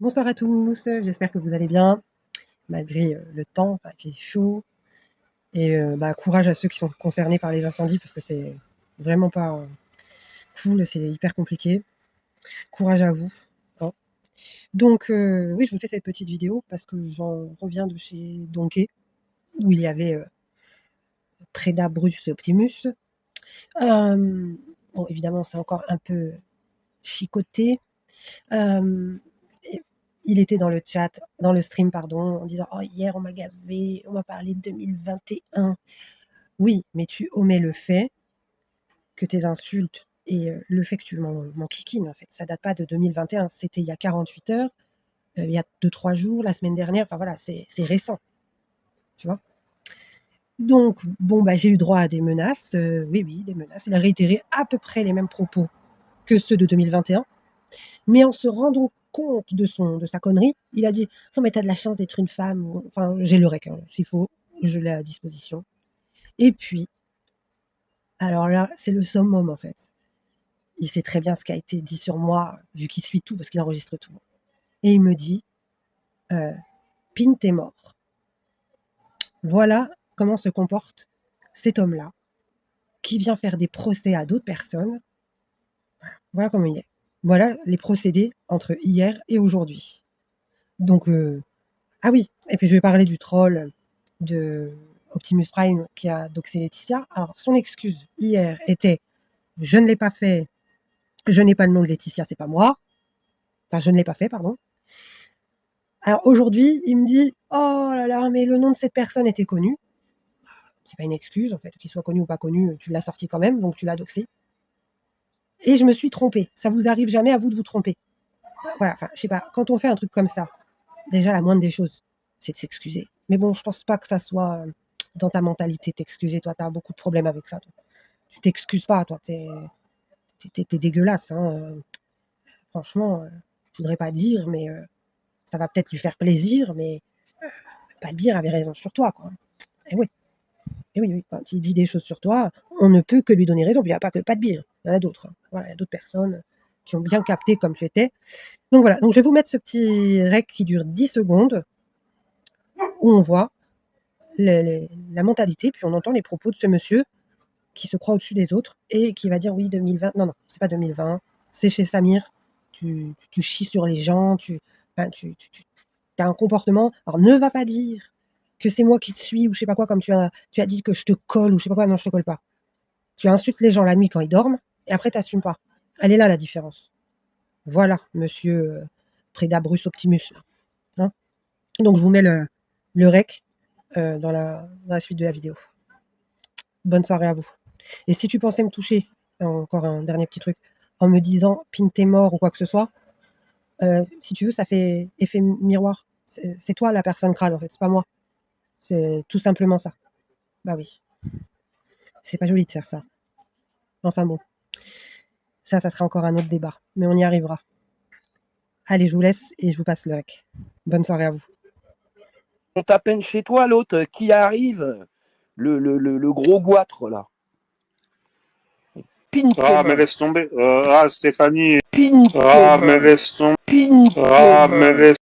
Bonsoir à tous, j'espère que vous allez bien, malgré le temps, enfin, il fait chaud. Et courage à ceux qui sont concernés par les incendies parce que c'est vraiment pas cool, c'est hyper compliqué. Courage à vous. Hein. Donc, oui, je vous fais cette petite vidéo parce que j'en reviens de chez Donkey, où il y avait Prédabrus Optimus. Bon, évidemment, c'est encore un peu chicoté. Euh, Il était dans le chat, dans le stream, pardon, en disant « Oh, hier, on m'a gavé, on m'a parlé de 2021. » Oui, mais tu omets le fait que tes insultes et le fait que tu m'en kikines, en fait. Ça date pas de 2021, c'était il y a 48 heures, il y a 2-3 jours, la semaine dernière. Enfin voilà, c'est récent, tu vois. Donc, bon, j'ai eu droit à des menaces. Oui, des menaces. Il a réitéré à peu près les mêmes propos que ceux de 2021. Mais en se rendant compte de sa connerie, il a dit « Oh, mais t'as de la chance d'être une femme. » Enfin, j'ai le rec, hein, s'il faut, je l'ai à disposition. Et puis, alors là, c'est le summum, en fait. Il sait très bien ce qui a été dit sur moi, vu qu'il suit tout, parce qu'il enregistre tout. Et il me dit Pin, t'es mort. Voilà comment se comporte cet homme-là, qui vient faire des procès à d'autres personnes. Voilà comment il est. Voilà les procédés entre hier et aujourd'hui. Donc, ah oui, et puis je vais parler du troll de Optimus Prime qui a doxé Laetitia. Alors, son excuse hier était « Je ne l'ai pas fait, je n'ai pas le nom de Laetitia, c'est pas moi. » Enfin, je ne l'ai pas fait, pardon. Alors aujourd'hui, il me dit « Oh là là, mais le nom de cette personne était connu. » C'est pas une excuse, en fait, qu'il soit connu ou pas connu, tu l'as sorti quand même, donc tu l'as doxé. Et je me suis trompée. Ça vous arrive jamais à vous de vous tromper. Voilà, enfin, je sais pas, quand on fait un truc comme ça, déjà la moindre des choses, c'est de s'excuser. Mais bon, je pense pas que ça soit dans ta mentalité t'excuser. Toi, t'as beaucoup de problèmes avec ça. Toi. Tu t'excuses pas, toi, t'es dégueulasse. Hein. Franchement, je voudrais pas dire, mais ça va peut-être lui faire plaisir, mais pas dire avait raison sur toi, quoi. Et oui. Et oui, quand il dit des choses sur toi, on ne peut que lui donner raison. Puis il n'y a pas que Patbir, il y en a d'autres. Hein. Voilà, il y a d'autres personnes qui ont bien capté comme tu étais. Donc voilà, donc je vais vous mettre ce petit rec qui dure 10 secondes, où on voit la mentalité, puis on entend les propos de ce monsieur qui se croit au-dessus des autres et qui va dire oui, 2020. Non, c'est pas 2020, c'est chez Samir. Tu chies sur les gens, tu as un comportement. Alors ne va pas dire que c'est moi qui te suis ou je sais pas quoi, comme tu as dit que je te colle ou je sais pas quoi. Non, je te colle pas. Tu insultes les gens la nuit quand ils dorment et après t'assumes pas. Elle est là la différence. Voilà, monsieur Prédabrus Optimus. Hein. Donc je vous mets le rec dans la suite de la vidéo. Bonne soirée à vous. Et si tu pensais me toucher, encore un dernier petit truc, en me disant Pin t'es mort ou quoi que ce soit, si tu veux, ça fait effet miroir. C'est toi la personne crade en fait, c'est pas moi. C'est tout simplement ça. Bah oui. C'est pas joli de faire ça. Enfin bon. Ça sera encore un autre débat. Mais on y arrivera. Allez, je vous laisse et je vous passe le rec. Bonne soirée à vous. On t'appelle chez toi, l'autre qui arrive, le gros goitre, là. Ah, mais laisse tomber. Stéphanie. Pin Ah, mais laisse tomber. Ah, mais laisse